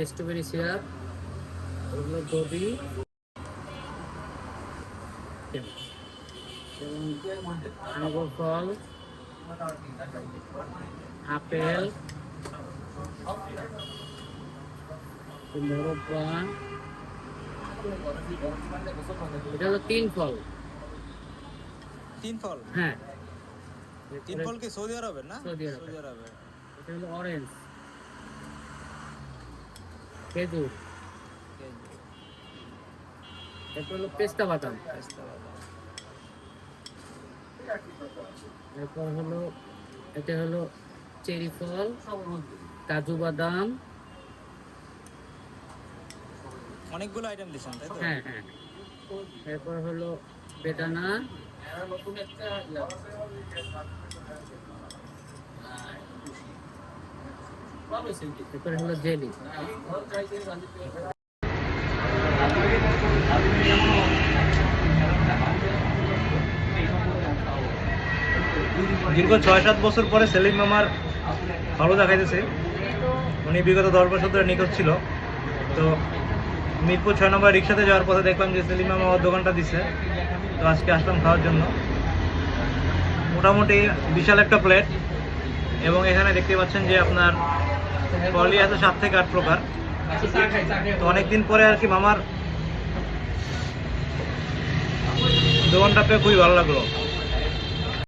Strawberry syrup, ওগুলো দবি আঙ্গুর ফল, apple, মোরব্বা, এটা হলো 3 ফল। 3 ফল? হ্যাঁ, 3 ফল কি সৌদি আরবের না? সৌদি সৌদি আরবের। আরবের। এটা হলো অরেঞ্জ, খেজুর, এটা হলো পেস্তা বাদাম, এরপর হলো এটা হলো চেরি ফল, কাজু বাদাম। অনেকগুলো আইটেম দিছেন তাই তো? হ্যাঁ হ্যাঁ, এরপর হলো বেদানা, এরপরে হলো জেলি। দীর্ঘ 6-7 বছর পরে সেলিম মামার ভালো দেখাইতেছে। উনি বিগত 10 বছর ধরে নিখোঁজ ছিল। তো মিরপুর 6 নম্বর রিক্সাতে যাওয়ার পথে দেখলাম যে সেলিম মামা ওর দোকানটা দিচ্ছে। তো আজকে আসলাম খাওয়ার জন্য। মোটামুটি বিশাল একটা প্লেট, এবং এখানে দেখতে পাচ্ছেন যে আপনার ফলই আছে 7 থেকে 8 প্রকার। তো অনেকদিন পরে আর কি মামার দোকানটা পেয়ে খুবই ভালো লাগলো।